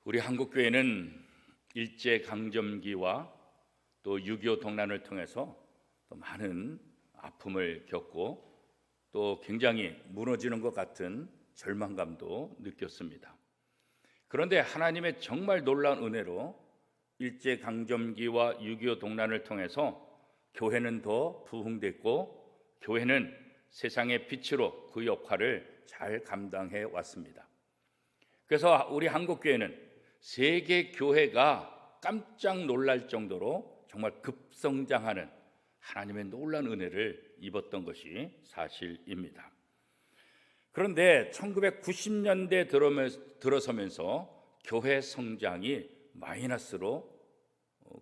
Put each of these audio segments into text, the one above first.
우리 한국교회는 일제강점기와 또 6.25 동란을 통해서 또 많은 아픔을 겪고 또 굉장히 무너지는 것 같은 절망감도 느꼈습니다. 그런데 하나님의 정말 놀라운 은혜로 일제강점기와 6.25 동란을 통해서 교회는 더 부흥됐고 교회는 세상의 빛으로 그 역할을 잘 감당해 왔습니다. 그래서 우리 한국교회는 세계 교회가 깜짝 놀랄 정도로 정말 급성장하는 하나님의 놀라운 은혜를 입었던 것이 사실입니다. 그런데 1990년대 들어서면서 교회 성장이 마이너스로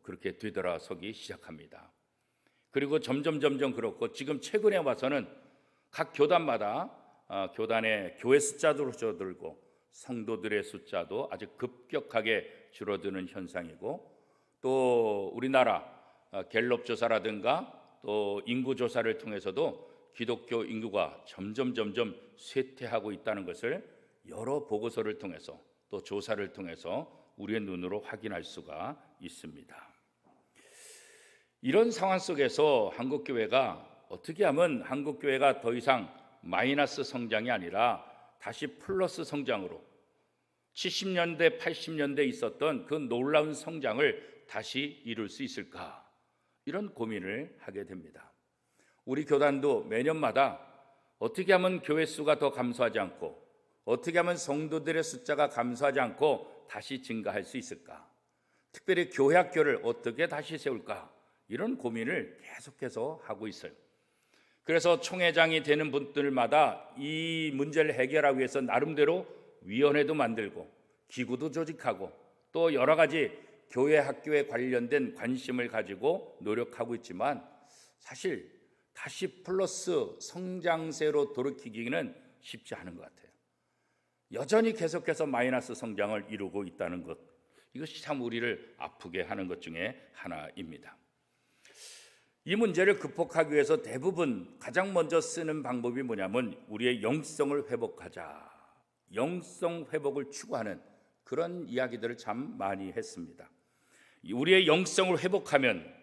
그렇게 되돌아서기 시작합니다. 그리고 점점 그렇고 지금 최근에 와서는 각 교단마다 교단의 교회 숫자도 줄어들고 성도들의 숫자도 아주 급격하게 줄어드는 현상이고, 또 우리나라 갤럽 조사라든가 또 인구 조사를 통해서도 기독교 인구가 점점 쇠퇴하고 있다는 것을 여러 보고서를 통해서 또 조사를 통해서 우리의 눈으로 확인할 수가 있습니다. 이런 상황 속에서 한국교회가 어떻게 하면 한국교회가 더 이상 마이너스 성장이 아니라 다시 플러스 성장으로 70년대, 80년대에 있었던 그 놀라운 성장을 다시 이룰 수 있을까? 이런 고민을 하게 됩니다. 우리 교단도 매년마다 어떻게 하면 교회 수가 더 감소하지 않고 어떻게 하면 성도들의 숫자가 감소하지 않고 다시 증가할 수 있을까? 특별히 교회 학교를 어떻게 다시 세울까? 이런 고민을 계속해서 하고 있어요. 그래서 총회장이 되는 분들마다 이 문제를 해결하기 위해서 나름대로 위원회도 만들고 기구도 조직하고 또 여러 가지 교회 학교에 관련된 관심을 가지고 노력하고 있지만 사실 다시 플러스 성장세로 돌이키기는 쉽지 않은 것 같아요. 여전히 계속해서 마이너스 성장을 이루고 있다는 것, 이것이 참 우리를 아프게 하는 것 중에 하나입니다. 이 문제를 극복하기 위해서 대부분 가장 먼저 쓰는 방법이 뭐냐면 우리의 영성을 회복하자, 영성 회복을 추구하는 그런 이야기들을 참 많이 했습니다. 우리의 영성을 회복하면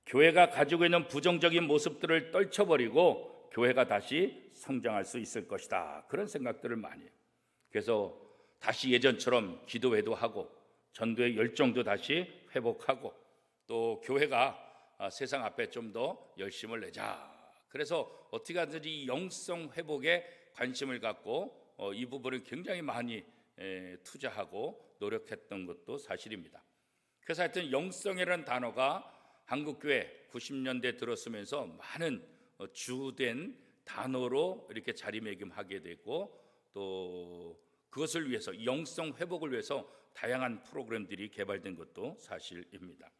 교회가 가지고 있는 부정적인 모습들을 떨쳐버리고 교회가 다시 성장할 수 있을 것이다, 그런 생각들을 많이 해요. 그래서 다시 예전처럼 기도회도 하고 전도의 열정도 다시 회복하고 또 교회가 세상 앞에 좀 더 열심을 내자. 그래서 어떻게 하든지 이 영성 회복에 관심을 갖고 이 부분을 굉장히 많이 투자하고 노력했던 것도 사실입니다. 그래서 하여튼 영성이라는 단어가 한국교회 90년대 들어서면서 많은 주된 단어로 이렇게 자리매김하게 되고 또 그것을 위해서 영성 회복을 위해서 다양한 프로그램들이 개발된 것도 사실입니다.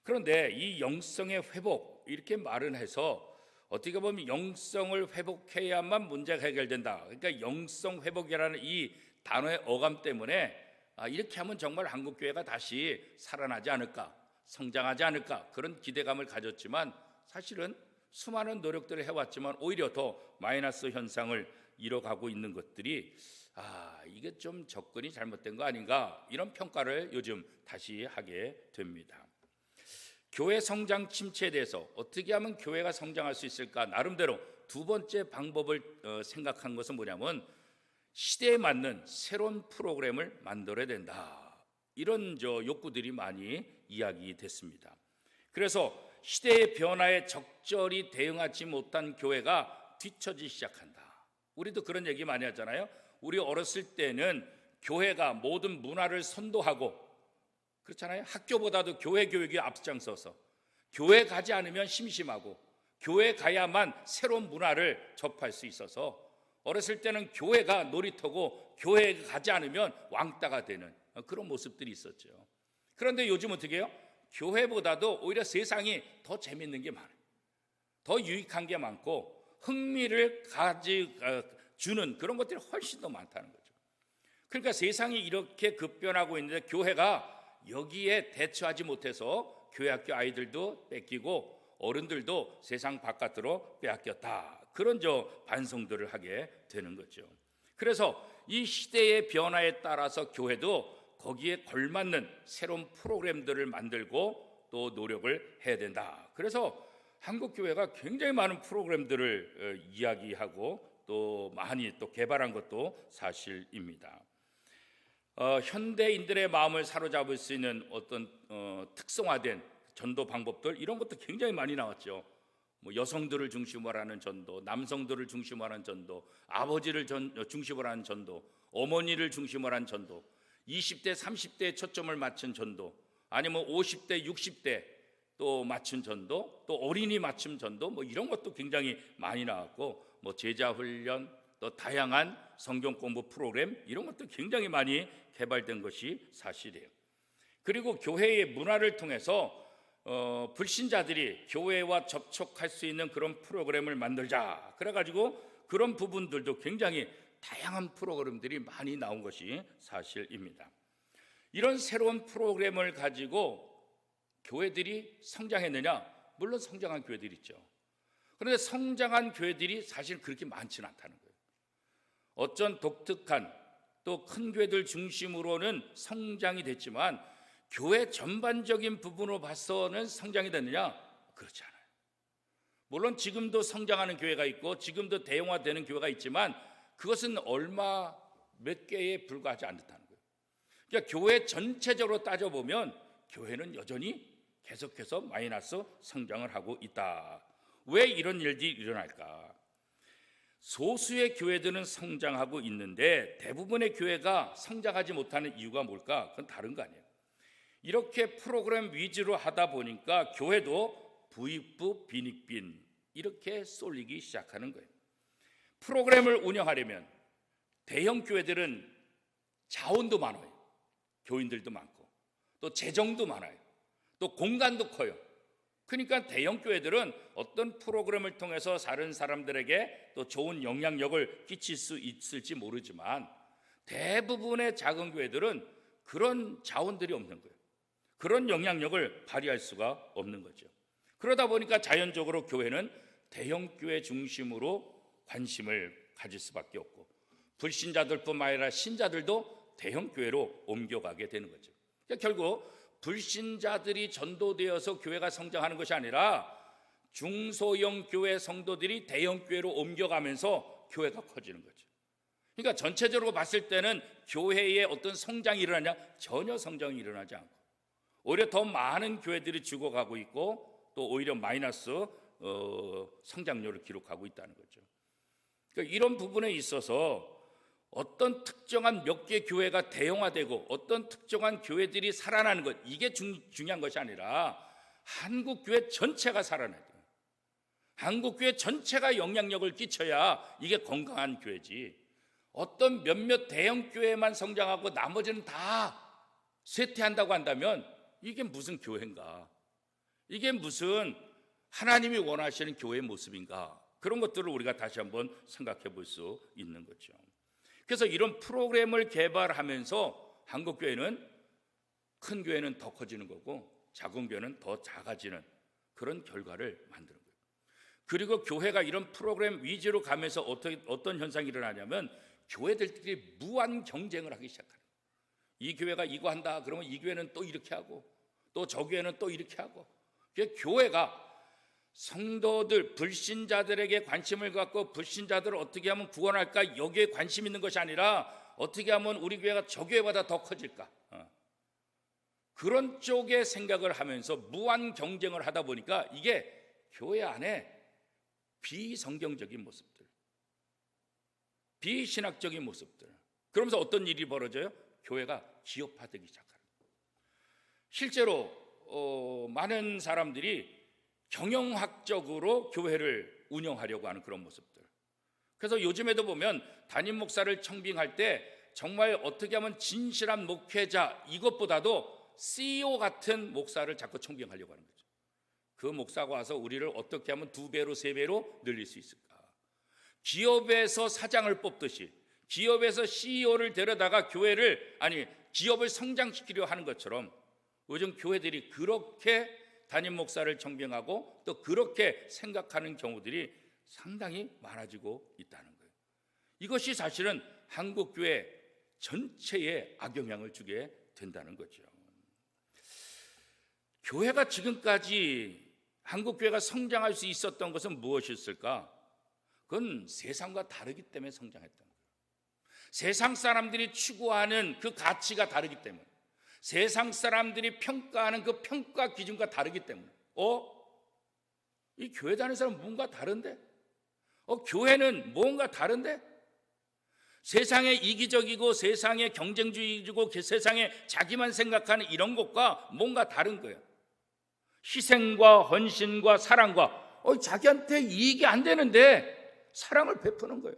그런데 이 영성의 회복 이렇게 말을 해서 어떻게 보면 영성을 회복해야만 문제가 해결된다. 그러니까 영성 회복이라는 이 단어의 어감 때문에 이렇게 하면 정말 한국교회가 다시 살아나지 않을까, 성장하지 않을까, 그런 기대감을 가졌지만 사실은 수많은 노력들을 해왔지만 오히려 더 마이너스 현상을 이뤄가고 있는 것들이 이게 좀 접근이 잘못된 거 아닌가, 이런 평가를 요즘 다시 하게 됩니다. 교회 성장 침체에 대해서 어떻게 하면 교회가 성장할 수 있을까? 나름대로 두 번째 방법을 생각한 것은 뭐냐면 시대에 맞는 새로운 프로그램을 만들어야 된다. 이런 욕구들이 많이 이야기됐습니다. 그래서 시대의 변화에 적절히 대응하지 못한 교회가 뒤처지기 시작한다. 우리도 그런 얘기 많이 하잖아요. 우리 어렸을 때는 교회가 모든 문화를 선도하고 그렇잖아요. 학교보다도 교회 교육이 앞장서서 교회 가지 않으면 심심하고 교회 가야만 새로운 문화를 접할 수 있어서 어렸을 때는 교회가 놀이터고 교회 가지 않으면 왕따가 되는 그런 모습들이 있었죠. 그런데 요즘 어떻게 해요? 교회보다도 오히려 세상이 더 재밌는 게 많아요. 더 유익한 게 많고 흥미를 주는 그런 것들이 훨씬 더 많다는 거죠. 그러니까 세상이 이렇게 급변하고 있는데 교회가 여기에 대처하지 못해서 교회 학교 아이들도 뺏기고 어른들도 세상 바깥으로 빼앗겼다, 그런 반성들을 하게 되는 거죠. 그래서 이 시대의 변화에 따라서 교회도 거기에 걸맞는 새로운 프로그램들을 만들고 또 노력을 해야 된다. 그래서 한국 교회가 굉장히 많은 프로그램들을 이야기하고 또 많이 또 개발한 것도 사실입니다. 현대인들의 마음을 사로잡을 수 있는 어떤 특성화된 전도 방법들, 이런 것도 굉장히 많이 나왔죠. 뭐 여성들을 중심으로 하는 전도, 남성들을 중심으로 하는 전도, 아버지를 중심으로 하는 전도, 어머니를 중심으로 하는 전도, 20대, 30대에 초점을 맞춘 전도, 아니면 50대, 60대 또 맞춘 전도, 또 어린이 맞춤 전도, 뭐 이런 것도 굉장히 많이 나왔고, 뭐 제자 훈련, 또 다양한 성경 공부 프로그램, 이런 것도 굉장히 많이 개발된 것이 사실이에요. 그리고 교회의 문화를 통해서 불신자들이 교회와 접촉할 수 있는 그런 프로그램을 만들자. 그래가지고 그런 부분들도 굉장히 다양한 프로그램들이 많이 나온 것이 사실입니다. 이런 새로운 프로그램을 가지고 교회들이 성장했느냐? 물론 성장한 교회들이 있죠. 그런데 성장한 교회들이 사실 그렇게 많지는 않다는 거예요. 어쩐 독특한 또 큰 교회들 중심으로는 성장이 됐지만 교회 전반적인 부분으로 봐서는 성장이 됐느냐? 그렇지 않아요. 물론 지금도 성장하는 교회가 있고 지금도 대형화되는 교회가 있지만 그것은 얼마 몇 개에 불과하지 않다는 거예요. 그러니까 교회 전체적으로 따져보면 교회는 여전히 계속해서 마이너스 성장을 하고 있다. 왜 이런 일들이 일어날까? 소수의 교회들은 성장하고 있는데 대부분의 교회가 성장하지 못하는 이유가 뭘까? 그건 다른 거 아니에요. 이렇게 프로그램 위주로 하다 보니까 교회도 부익부 빈익빈 이렇게 쏠리기 시작하는 거예요. 프로그램을 운영하려면 대형 교회들은 자원도 많아요. 교인들도 많고 또 재정도 많아요. 또 공간도 커요. 그러니까 대형 교회들은 어떤 프로그램을 통해서 다른 사람들에게 또 좋은 영향력을 끼칠 수 있을지 모르지만 대부분의 작은 교회들은 그런 자원들이 없는 거예요. 그런 영향력을 발휘할 수가 없는 거죠. 그러다 보니까 자연적으로 교회는 대형 교회 중심으로 관심을 가질 수밖에 없고 불신자들뿐만 아니라 신자들도 대형 교회로 옮겨가게 되는 거죠. 그러니까 결국 불신자들이 전도되어서 교회가 성장하는 것이 아니라 중소형 교회 성도들이 대형 교회로 옮겨가면서 교회가 커지는 거죠. 그러니까 전체적으로 봤을 때는 교회에 어떤 성장이 일어나냐? 전혀 성장이 일어나지 않고 오히려 더 많은 교회들이 죽어가고 있고 또 오히려 마이너스 성장률을 기록하고 있다는 거죠. 그러니까 이런 부분에 있어서 어떤 특정한 몇 개 교회가 대형화되고 어떤 특정한 교회들이 살아나는 것, 이게 중요한 것이 아니라 한국교회 전체가 살아나야 돼요. 한국교회 전체가 영향력을 끼쳐야 이게 건강한 교회지, 어떤 몇몇 대형 교회만 성장하고 나머지는 다 쇠퇴한다고 한다면 이게 무슨 교회인가? 이게 무슨 하나님이 원하시는 교회의 모습인가? 그런 것들을 우리가 다시 한번 생각해 볼 수 있는 거죠. 그래서 이런 프로그램을 개발하면서 한국교회는 큰 교회는 더 커지는 거고 작은 교회는 더 작아지는 그런 결과를 만드는 거예요. 그리고 교회가 이런 프로그램 위주로 가면서 어떤 현상이 일어나냐면 교회들끼리 무한 경쟁을 하기 시작하는 거예요. 이 교회가 이거 한다 그러면 이 교회는 또 이렇게 하고 또 저 교회는 또 이렇게 하고, 교회가 성도들, 불신자들에게 관심을 갖고 불신자들을 어떻게 하면 구원할까 여기에 관심 있는 것이 아니라 어떻게 하면 우리 교회가 저 교회보다 더 커질까, 그런 쪽에 생각을 하면서 무한 경쟁을 하다 보니까 이게 교회 안에 비성경적인 모습들, 비신학적인 모습들, 그러면서 어떤 일이 벌어져요? 교회가 기업화되기 시작하는 거예요. 실제로 많은 사람들이 경영학적으로 교회를 운영하려고 하는 그런 모습들. 그래서 요즘에도 보면 담임 목사를 청빙할 때 정말 어떻게 하면 진실한 목회자, 이것보다도 CEO 같은 목사를 자꾸 청빙하려고 하는 거죠. 그 목사가 와서 우리를 어떻게 하면 2배로 3배로 늘릴 수 있을까? 기업에서 사장을 뽑듯이 기업에서 CEO를 데려다가 기업을 성장시키려 하는 것처럼 요즘 교회들이 그렇게 담임 목사를 청빙하고 또 그렇게 생각하는 경우들이 상당히 많아지고 있다는 거예요. 이것이 사실은 한국교회 전체에 악영향을 주게 된다는 거죠. 교회가 지금까지 한국 교회가 성장할 수 있었던 것은 무엇이었을까? 그건 세상과 다르기 때문에 성장했던 거예요. 세상 사람들이 추구하는 그 가치가 다르기 때문에, 세상 사람들이 평가하는 그 평가 기준과 다르기 때문에, 이 교회 다니는 사람은 뭔가 다른데? 교회는 뭔가 다른데? 세상에 이기적이고 세상에 경쟁주의이고 세상에 자기만 생각하는 이런 것과 뭔가 다른 거예요. 희생과 헌신과 사랑과 자기한테 이익이 안 되는데 사랑을 베푸는 거예요.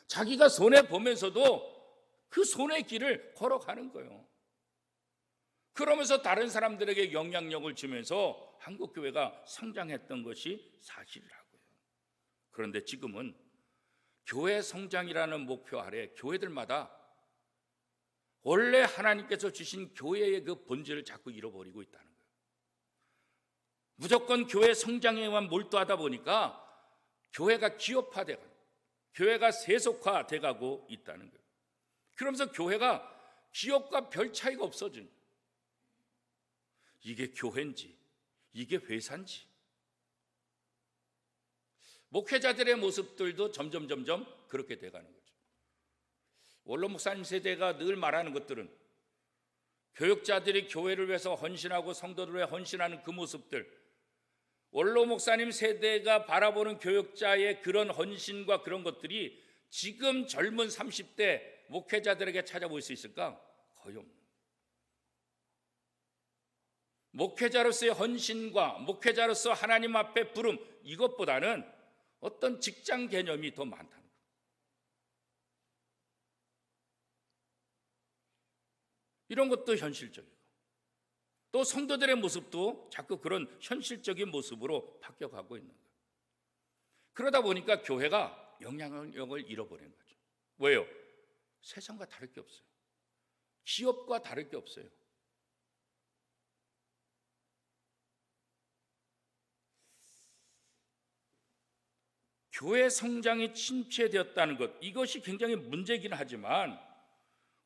자기가 손해보면서도 그 손의 길을 걸어가는 거예요. 그러면서 다른 사람들에게 영향력을 주면서 한국교회가 성장했던 것이 사실이라고요. 그런데 지금은 교회 성장이라는 목표 아래 교회들마다 원래 하나님께서 주신 교회의 그 본질을 자꾸 잃어버리고 있다는 거예요. 무조건 교회 성장에만 몰두하다 보니까 교회가 기업화되고 교회가 세속화돼가고 있다는 거예요. 그러면서 교회가 기업과 별 차이가 없어진 거예요. 이게 교회인지 이게 회사인지. 목회자들의 모습들도 점점 그렇게 돼가는 거죠. 원로 목사님 세대가 늘 말하는 것들은 교육자들이 교회를 위해서 헌신하고 성도들을 위해 헌신하는 그 모습들, 원로 목사님 세대가 바라보는 교육자의 그런 헌신과 그런 것들이 지금 젊은 30대 목회자들에게 찾아볼 수 있을까? 거의 없는. 목회자로서의 헌신과 목회자로서 하나님 앞에 부름, 이것보다는 어떤 직장 개념이 더 많다는 거예요. 이런 것도 현실적이고, 또 성도들의 모습도 자꾸 그런 현실적인 모습으로 바뀌어가고 있는 거예요. 그러다 보니까 교회가 영향력을 잃어버리는 거죠. 왜요? 세상과 다를 게 없어요. 기업과 다를 게 없어요. 교회 성장이 침체되었다는 것, 이것이 굉장히 문제이긴 하지만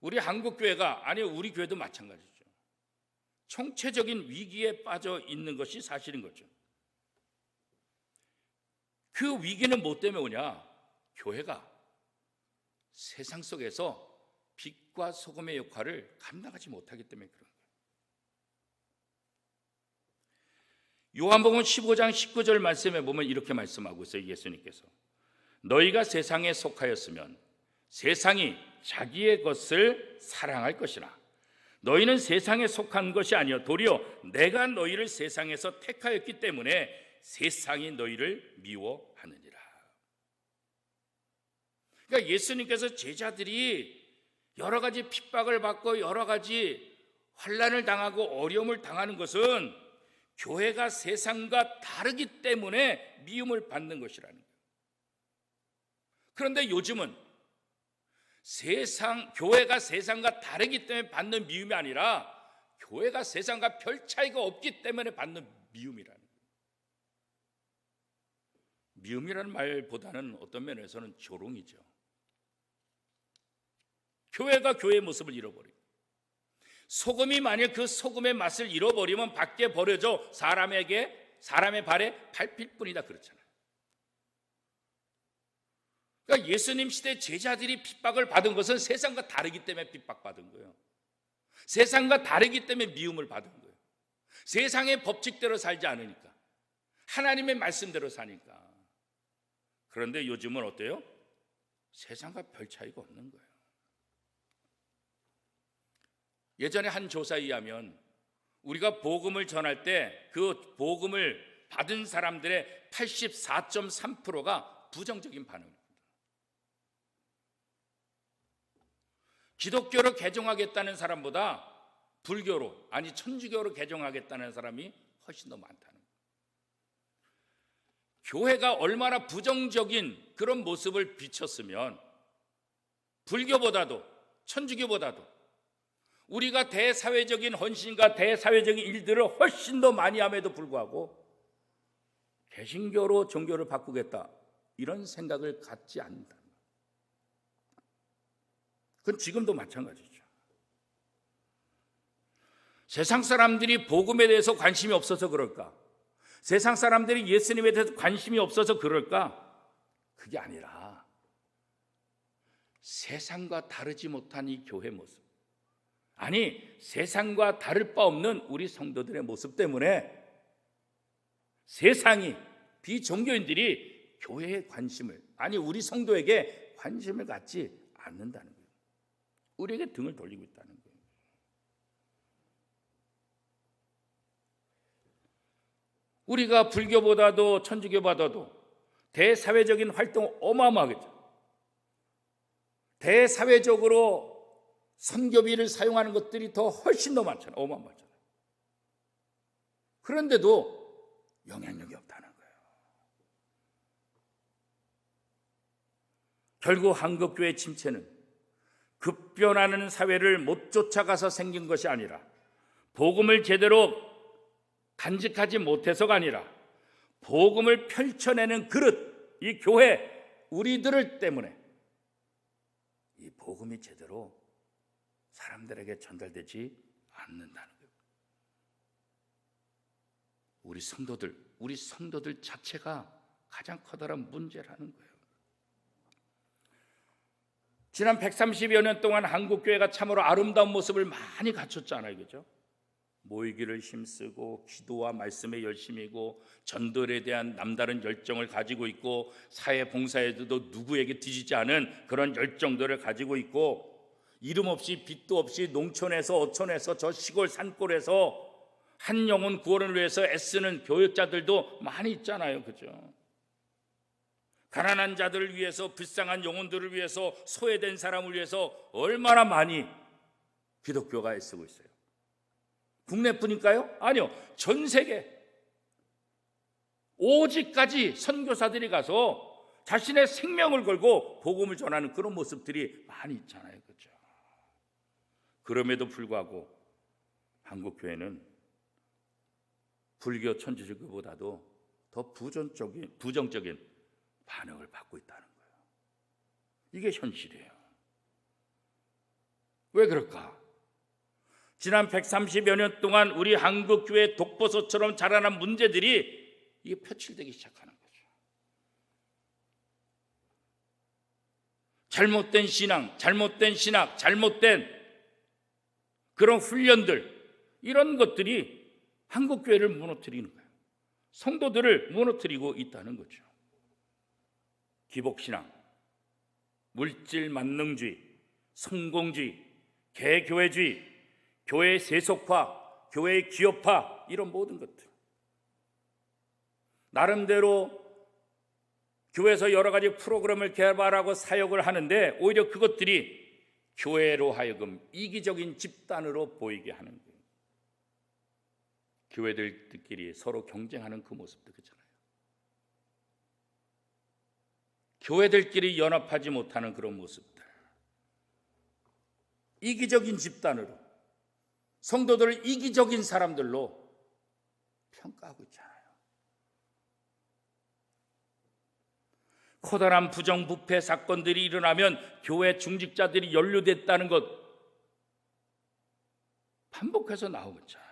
우리 한국교회가, 아니 우리 교회도 마찬가지죠. 총체적인 위기에 빠져 있는 것이 사실인 거죠. 그 위기는 뭐 때문에 오냐? 교회가 세상 속에서 빛과 소금의 역할을 감당하지 못하기 때문에 그런 거예요. 요한복음 15장 19절 말씀에 보면 이렇게 말씀하고 있어요. 예수님께서 너희가 세상에 속하였으면 세상이 자기의 것을 사랑할 것이나 너희는 세상에 속한 것이 아니요 도리어 내가 너희를 세상에서 택하였기 때문에 세상이 너희를 미워하느니라. 그러니까 예수님께서 제자들이 여러 가지 핍박을 받고 여러 가지 환난을 당하고 어려움을 당하는 것은 교회가 세상과 다르기 때문에 미움을 받는 것이라는 거예요. 그런데 요즘은 교회가 세상과 다르기 때문에 받는 미움이 아니라 교회가 세상과 별 차이가 없기 때문에 받는 미움이라는 거예요. 미움이라는 말보다는 어떤 면에서는 조롱이죠. 교회가 교회의 모습을 잃어버리고, 소금이 만약 그 소금의 맛을 잃어버리면 밖에 버려져 사람의 발에 밟힐 뿐이다, 그렇잖아요. 그러니까 예수님 시대 제자들이 핍박을 받은 것은 세상과 다르기 때문에 핍박받은 거예요. 세상과 다르기 때문에 미움을 받은 거예요. 세상의 법칙대로 살지 않으니까, 하나님의 말씀대로 사니까. 그런데 요즘은 어때요? 세상과 별 차이가 없는 거예요. 예전에 한 조사에 의하면 우리가 복음을 전할 때 그 복음을 받은 사람들의 84.3%가 부정적인 반응입니다. 기독교로 개종하겠다는 사람보다 불교로, 아니 천주교로 개종하겠다는 사람이 훨씬 더 많다는 거예요. 교회가 얼마나 부정적인 그런 모습을 비췄으면 불교보다도 천주교보다도 우리가 대사회적인 헌신과 대사회적인 일들을 훨씬 더 많이 함에도 불구하고 개신교로 종교를 바꾸겠다, 이런 생각을 갖지 않는다. 그건 지금도 마찬가지죠. 세상 사람들이 복음에 대해서 관심이 없어서 그럴까? 세상 사람들이 예수님에 대해서 관심이 없어서 그럴까? 그게 아니라 세상과 다르지 못한 이 교회 모습, 아니 세상과 다를 바 없는 우리 성도들의 모습 때문에 세상이, 비종교인들이 교회에 관심을, 아니 우리 성도에게 관심을 갖지 않는다는 거예요. 우리에게 등을 돌리고 있다는 거예요. 우리가 불교보다도 천주교보다도 대사회적인 활동을 어마어마하겠죠. 대사회적으로 선교비를 사용하는 것들이 더 훨씬 더 많잖아요. 어마어마하잖아요. 그런데도 영향력이 없다는 거예요. 결국 한국교회 침체는 급변하는 사회를 못 쫓아가서 생긴 것이 아니라, 복음을 제대로 간직하지 못해서가 아니라, 복음을 펼쳐내는 그릇, 이 교회 우리들을 때문에 이 복음이 제대로 사람들에게 전달되지 않는다는 거예요. 우리 성도들 자체가 가장 커다란 문제라는 거예요. 지난 130여 년 동안 한국교회가 참으로 아름다운 모습을 많이 갖췄잖아요. 그죠? 모이기를 힘쓰고 기도와 말씀에 열심이고 전도에 대한 남다른 열정을 가지고 있고 사회 봉사에도 누구에게 뒤지지 않은 그런 열정들을 가지고 있고, 이름 없이 빚도 없이 농촌에서 어촌에서 저 시골 산골에서 한 영혼 구원을 위해서 애쓰는 교역자들도 많이 있잖아요. 그죠? 가난한 자들을 위해서, 불쌍한 영혼들을 위해서, 소외된 사람을 위해서 얼마나 많이 기독교가 애쓰고 있어요. 국내뿐일까요? 아니요, 전 세계 오직까지 선교사들이 가서 자신의 생명을 걸고 복음을 전하는 그런 모습들이 많이 있잖아요. 그렇죠? 그럼에도 불구하고 한국교회는 불교 천주교보다도 더 부정적인 반응을 받고 있다는 거예요. 이게 현실이에요. 왜 그럴까? 지난 130여 년 동안 우리 한국교회 독버섯처럼 자라난 문제들이 이게 표출되기 시작하는 거죠. 잘못된 신앙, 잘못된 신학, 잘못된 그런 훈련들, 이런 것들이 한국교회를 무너뜨리는 거예요. 성도들을 무너뜨리고 있다는 거죠. 기복신앙, 물질 만능주의, 성공주의, 개교회주의, 교회 세속화, 교회 기업화, 이런 모든 것들, 나름대로 교회에서 여러 가지 프로그램을 개발하고 사역을 하는데 오히려 그것들이 교회로 하여금 이기적인 집단으로 보이게 하는 거예요. 교회들끼리 서로 경쟁하는 그 모습도 그렇잖아요. 교회들끼리 연합하지 못하는 그런 모습들, 이기적인 집단으로, 성도들을 이기적인 사람들로 평가하고 있잖아요. 커다란 부정부패 사건들이 일어나면 교회 중직자들이 연루됐다는 것 반복해서 나오고 있잖아요.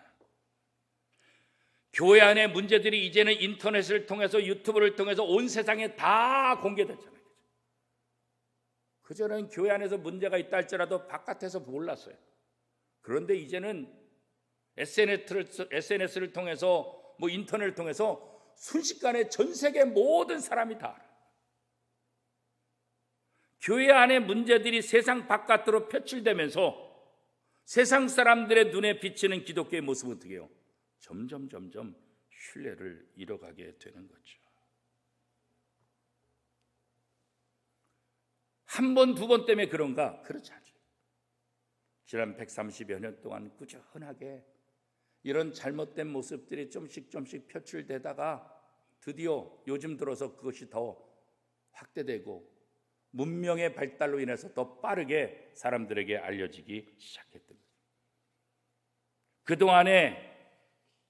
교회 안의 문제들이 이제는 인터넷을 통해서, 유튜브를 통해서 온 세상에 다 공개됐잖아요. 그전에는 교회 안에서 문제가 있다 할지라도 바깥에서 몰랐어요. 그런데 이제는 SNS를 통해서, 인터넷을 통해서 순식간에 전 세계 모든 사람이 다 알아요. 교회 안의 문제들이 세상 바깥으로 표출되면서 세상 사람들의 눈에 비치는 기독교의 모습은 어떻게 해요? 점점 신뢰를 잃어가게 되는 거죠. 한 번, 두 번 때문에 그런가? 그렇지 않죠. 지난 130여 년 동안 꾸준하게 이런 잘못된 모습들이 조금씩 표출되다가 드디어 요즘 들어서 그것이 더 확대되고 문명의 발달로 인해서 더 빠르게 사람들에게 알려지기 시작했던 거죠. 그동안에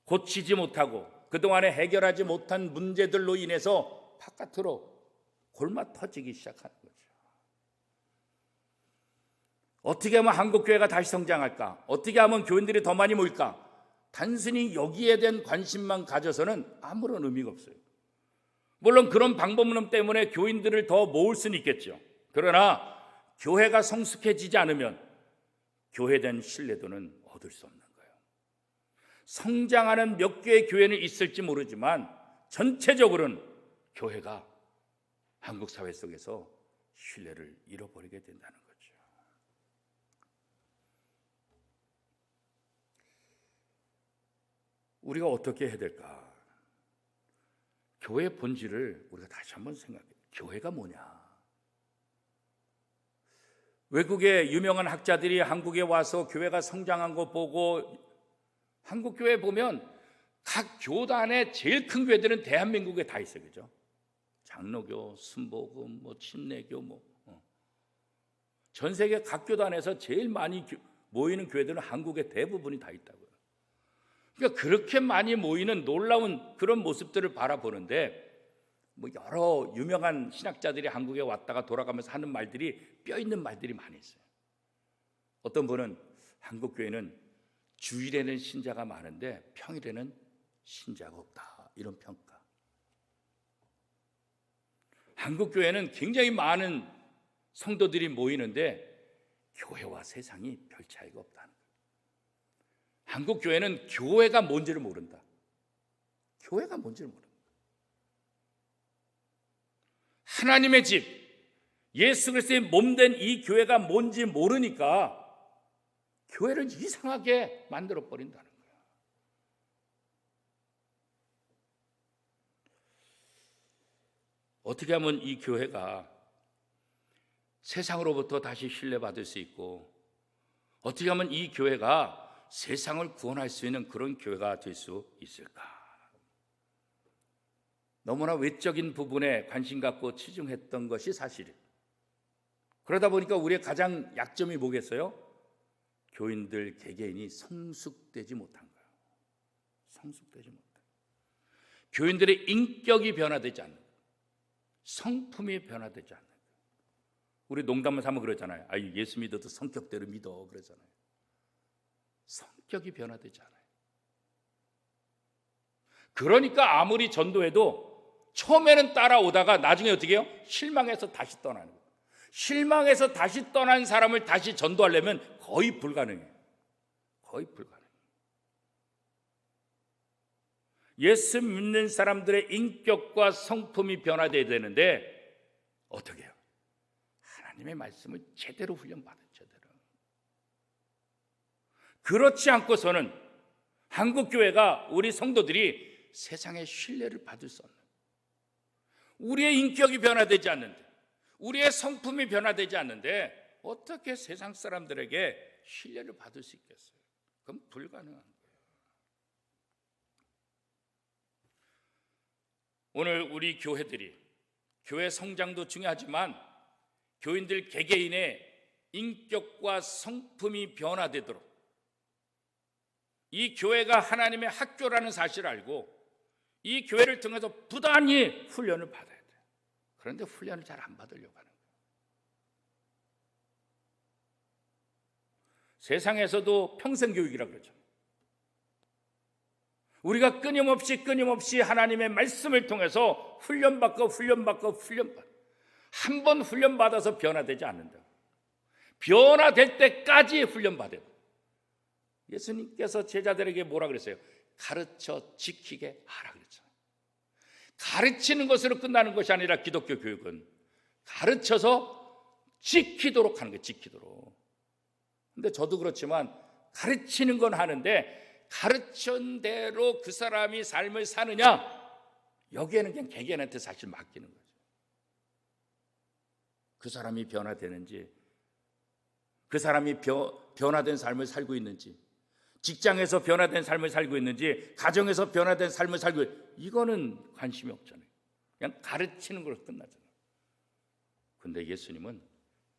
고치지 못하고 그동안에 해결하지 못한 문제들로 인해서 바깥으로 골마 터지기 시작하는 거죠. 어떻게 하면 한국교회가 다시 성장할까? 어떻게 하면 교인들이 더 많이 모일까? 단순히 여기에 대한 관심만 가져서는 아무런 의미가 없어요. 물론 그런 방법론 때문에 교인들을 더 모을 수는 있겠죠. 그러나 교회가 성숙해지지 않으면 교회에 대한 신뢰도는 얻을 수 없는 거예요. 성장하는 몇 개의 교회는 있을지 모르지만 전체적으로는 교회가 한국 사회 속에서 신뢰를 잃어버리게 된다는 거죠. 우리가 어떻게 해야 될까? 교회의 본질을 우리가 다시 한번 생각해요. 교회가 뭐냐? 외국의 유명한 학자들이 한국에 와서 교회가 성장한 거 보고, 한국 교회 보면 각 교단의 제일 큰 교회들은 대한민국에 다 있어요. 그죠? 장로교, 순복음, 침례교, 전 세계 각 교단에서 제일 많이 모이는 교회들은 한국의 대부분이 다 있다고요. 그러니까 그렇게 많이 모이는 놀라운 그런 모습들을 바라보는데, 여러 유명한 신학자들이 한국에 왔다가 돌아가면서 하는 말들이 뼈 있는 말들이 많이 있어요. 어떤 분은 한국 교회는 주일에는 신자가 많은데 평일에는 신자가 없다, 이런 평가. 한국 교회는 굉장히 많은 성도들이 모이는데 교회와 세상이 별 차이가 없다는 거예요. 한국 교회는 교회가 뭔지를 모른다. 교회가 뭔지를 모른다. 하나님의 집, 예수 그리스도의 몸된 이 교회가 뭔지 모르니까 교회를 이상하게 만들어버린다는 거예요. 어떻게 하면 이 교회가 세상으로부터 다시 신뢰받을 수 있고, 어떻게 하면 이 교회가 세상을 구원할 수 있는 그런 교회가 될 수 있을까? 너무나 외적인 부분에 관심 갖고 치중했던 것이 사실이에요. 그러다 보니까 우리의 가장 약점이 뭐겠어요? 교인들 개개인이 성숙되지 못한 거예요. 성숙되지 못한 거예요. 교인들의 인격이 변화되지 않는 거예요. 성품이 변화되지 않는 거예요. 우리 농담을 삼아 그러잖아요. 예수 믿어도 성격대로 믿어 그러잖아요. 성격이 변화되지 않아요. 그러니까 아무리 전도해도 처음에는 따라오다가 나중에 어떻게 해요? 실망해서 다시 떠나는 거예요. 실망해서 다시 떠난 사람을 다시 전도하려면 거의 불가능해요. 거의 불가능해요. 예수 믿는 사람들의 인격과 성품이 변화되어야 되는데 어떻게 해요? 하나님의 말씀을 제대로 훈련받아요. 제대로. 그렇지 않고서는 한국교회가, 우리 성도들이 세상의 신뢰를 받을 수 없는, 우리의 인격이 변화되지 않는데, 우리의 성품이 변화되지 않는데 어떻게 세상 사람들에게 신뢰를 받을 수 있겠어요? 그건 불가능한 거예요. 오늘 우리 교회들이, 교회 성장도 중요하지만 교인들 개개인의 인격과 성품이 변화되도록, 이 교회가 하나님의 학교라는 사실을 알고 이 교회를 통해서 부단히 훈련을 받아야 돼요. 그런데 훈련을 잘 안 받으려고 하는 거예요. 세상에서도 평생교육이라고 그러죠. 우리가 끊임없이 하나님의 말씀을 통해서 훈련받고 한 번 훈련받아서 변화되지 않는다. 변화될 때까지 훈련받아야 돼. 예수님께서 제자들에게 뭐라 그랬어요? 가르쳐 지키게 하라 그랬잖아요. 가르치는 것으로 끝나는 것이 아니라 기독교 교육은 가르쳐서 지키도록 하는 거예요. 지키도록. 근데 저도 그렇지만 가르치는 건 하는데 가르친 대로 그 사람이 삶을 사느냐, 여기에는 그냥 개개인한테 사실 맡기는 거죠. 그 사람이 변화되는지, 그 사람이 변화된 삶을 살고 있는지, 직장에서 변화된 삶을 살고 있는지, 가정에서 변화된 삶을 살고 있는지, 이거는 관심이 없잖아요. 그냥 가르치는 걸로 끝나잖아요. 근데 예수님은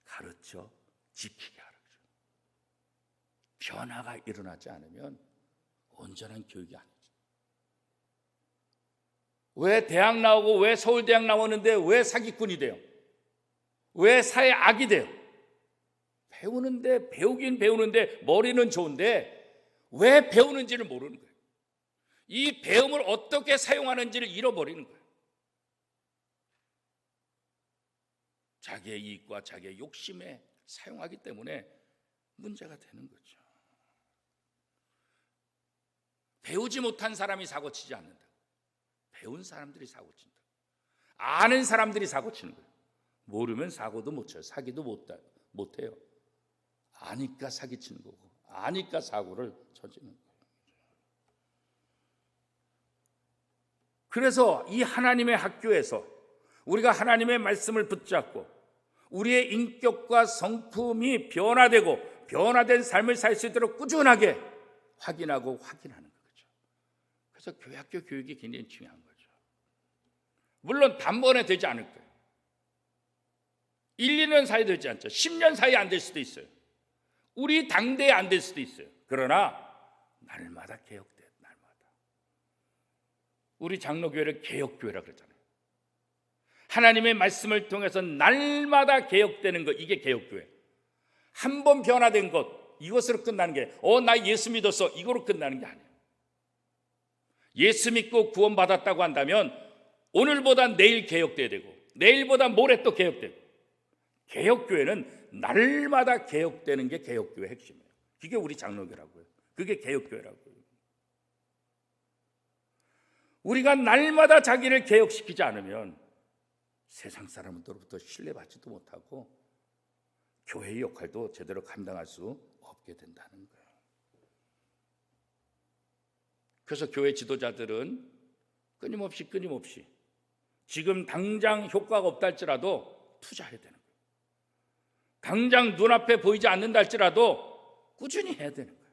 가르쳐 지키게 하라 그래요. 변화가 일어나지 않으면 온전한 교육이 아니죠. 왜 대학 나오고, 왜 서울대학 나오는데 왜 사기꾼이 돼요? 왜 사회 악이 돼요? 배우긴 배우는데 머리는 좋은데 왜 배우는지를 모르는 거예요. 이 배움을 어떻게 사용하는지를 잃어버리는 거예요. 자기의 이익과 자기의 욕심에 사용하기 때문에 문제가 되는 거죠. 배우지 못한 사람이 사고치지 않는다. 배운 사람들이 사고친다. 아는 사람들이 사고치는 거예요. 모르면 사고도 못 쳐요. 사기도 못해요. 아니까 사기치는 거고, 아니까 사고를 쳐지는 거예요. 그래서 이 하나님의 학교에서 우리가 하나님의 말씀을 붙잡고 우리의 인격과 성품이 변화되고 변화된 삶을 살 수 있도록 꾸준하게 확인하고 확인하는 거죠. 그래서 교회학교 교육이 굉장히 중요한 거죠. 물론 단번에 되지 않을 거예요. 1, 2년 사이 되지 않죠. 10년 사이 안 될 수도 있어요. 우리 당대에 안 될 수도 있어요. 그러나 날마다 개혁돼요. 날마다. 우리 장로교회를 개혁교회라 그러잖아요. 하나님의 말씀을 통해서 날마다 개혁되는 것, 이게 개혁교회. 한 번 변화된 것, 이것으로 끝나는 게 나 예수 믿었어, 이거로 끝나는 게 아니에요. 예수 믿고 구원받았다고 한다면 오늘보다 내일 개혁돼야 되고 내일보다 모레 또 개혁되고, 개혁교회는 날마다 개혁되는 게 개혁교회 핵심이에요. 그게 우리 장로교라고요. 그게 개혁교회라고요. 우리가 날마다 자기를 개혁시키지 않으면 세상 사람들로부터 신뢰받지도 못하고 교회의 역할도 제대로 감당할 수 없게 된다는 거예요. 그래서 교회 지도자들은 끊임없이 지금 당장 효과가 없다 할지라도 투자해야 되는 거예요. 당장 눈앞에 보이지 않는다 할지라도 꾸준히 해야 되는 거예요.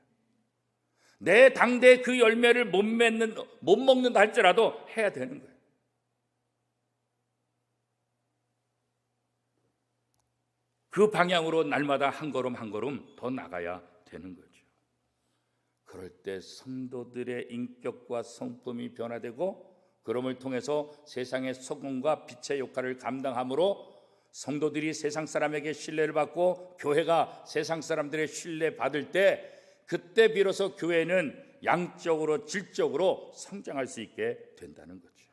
내 당대에 그 열매를 못 먹는다 할지라도 해야 되는 거예요. 그 방향으로 날마다 한 걸음 한 걸음 더 나가야 되는 거죠. 그럴 때 성도들의 인격과 성품이 변화되고, 그럼을 통해서 세상의 소금과 빛의 역할을 감당함으로 성도들이 세상 사람에게 신뢰를 받고 교회가 세상 사람들의 신뢰 받을 때, 그때 비로소 교회는 양적으로 질적으로 성장할 수 있게 된다는 거죠.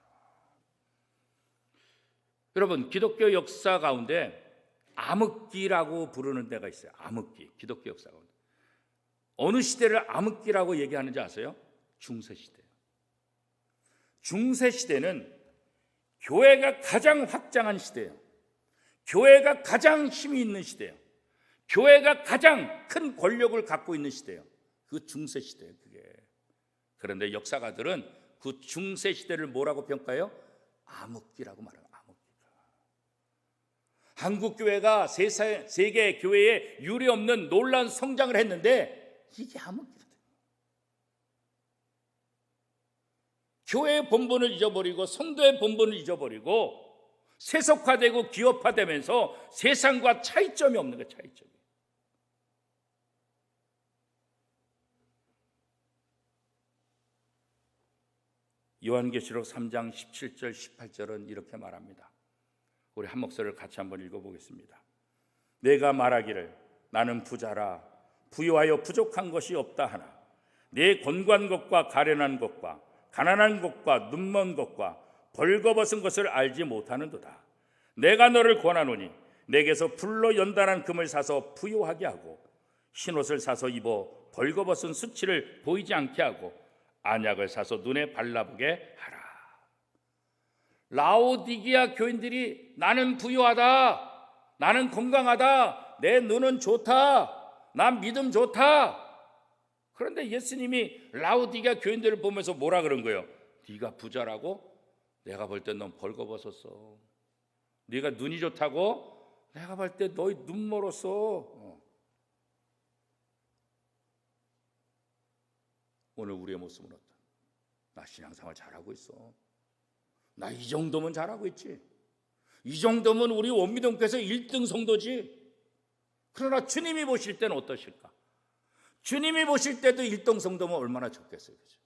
여러분, 기독교 역사 가운데 암흑기라고 부르는 데가 있어요. 암흑기, 기독교 역사 가운데. 어느 시대를 암흑기라고 얘기하는지 아세요? 중세시대예요. 중세시대는 교회가 가장 확장한 시대예요. 교회가 가장 힘이 있는 시대예요. 교회가 가장 큰 권력을 갖고 있는 시대예요. 그 중세시대예요, 그게. 그런데 역사가들은 그 중세시대를 뭐라고 평가해요? 암흑기라고 말해요. 한국 교회가 세계 교회에 유례없는 놀라운 성장을 했는데 이게 암흑기다. 교회의 본분을 잊어버리고 성도의 본분을 잊어버리고 세속화되고 기업화되면서 세상과 차이점이 없는 거예요. 차이점이. 요한계시록 3장 17절 18절은 이렇게 말합니다. 우리 한 목소리를 같이 한번 읽어보겠습니다. 내가 말하기를 나는 부자라 부유하여 부족한 것이 없다 하나 내 곤고한 것과 가련한 것과 가난한 것과 눈먼 것과 벌거벗은 것을 알지 못하는도다. 내가 너를 권하노니 내게서 불로 연단한 금을 사서 부유하게 하고 흰옷을 사서 입어 벌거벗은 수치를 보이지 않게 하고 안약을 사서 눈에 발라보게 하라. 라오디게아 교인들이 나는 부유하다, 나는 건강하다, 내 눈은 좋다, 난 믿음 좋다. 그런데 예수님이 라오디게아 교인들을 보면서 뭐라 그런 거예요? 네가 부자라고? 내가 볼 때 넌 벌거벗었어. 네가 눈이 좋다고? 내가 볼 때 너희 눈 멀었어. 오늘 우리의 모습은 어떠? 나 신앙생활 잘하고 있어. 나 이 정도면 잘하고 있지. 이 정도면 우리 원미동교에서 1등 성도지. 그러나 주님이 보실 때는 어떠실까? 주님이 보실 때도 1등 성도면 얼마나 좋겠어요. 그렇죠?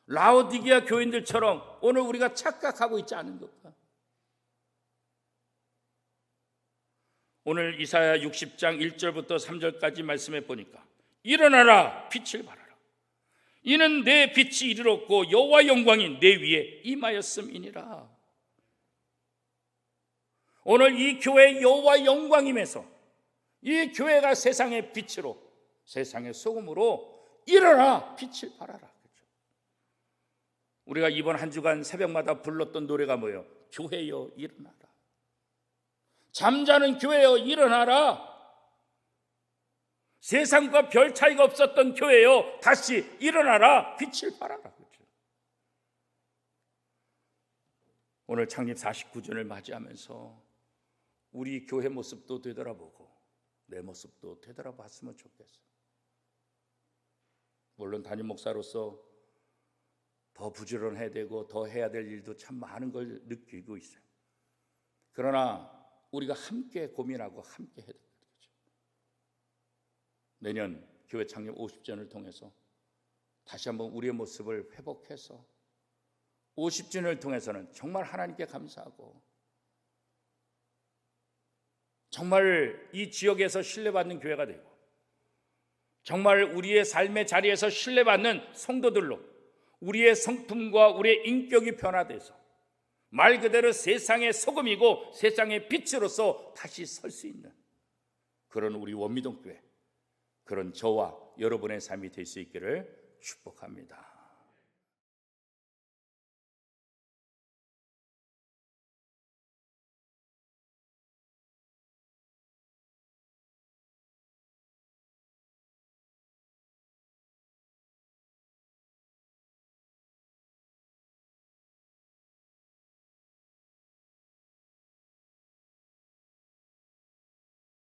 라오디게아 교인들처럼 오늘 우리가 착각하고 있지 않은 것까? 오늘 이사야 60장 1절부터 3절까지 말씀해 보니까 일어나라, 빛을 발하라. 이는 내 빛이 이르렀고 여호와 영광이 내 위에 임하였음이니라. 오늘 이 교회 여호와 영광임에서 이 교회가 세상의 빛으로, 세상의 소금으로 일어나 빛을 발하라. 그렇죠? 우리가 이번 한 주간 새벽마다 불렀던 노래가 뭐예요? 교회여 일어나라. 잠자는 교회여 일어나라. 세상과 별 차이가 없었던 교회여 다시 일어나라. 빛을 발하라. 그렇죠? 오늘 창립 49주년을 맞이하면서 우리 교회 모습도 되돌아보고 내 모습도 되돌아봤으면 좋겠어요. 물론 담임 목사로서 더 부지런해야 되고 더 해야 될 일도 참 많은 걸 느끼고 있어요. 그러나 우리가 함께 고민하고 함께 해야 됩니다. 내년 교회 창립 50주년을 통해서 다시 한번 우리의 모습을 회복해서 50주년을 통해서는 정말 하나님께 감사하고 정말 이 지역에서 신뢰받는 교회가 되고 정말 우리의 삶의 자리에서 신뢰받는 성도들로 우리의 성품과 우리의 인격이 변화돼서 말 그대로 세상의 소금이고 세상의 빛으로서 다시 설 수 있는 그런 우리 원미동교회, 그런 저와 여러분의 삶이 될 수 있기를 축복합니다.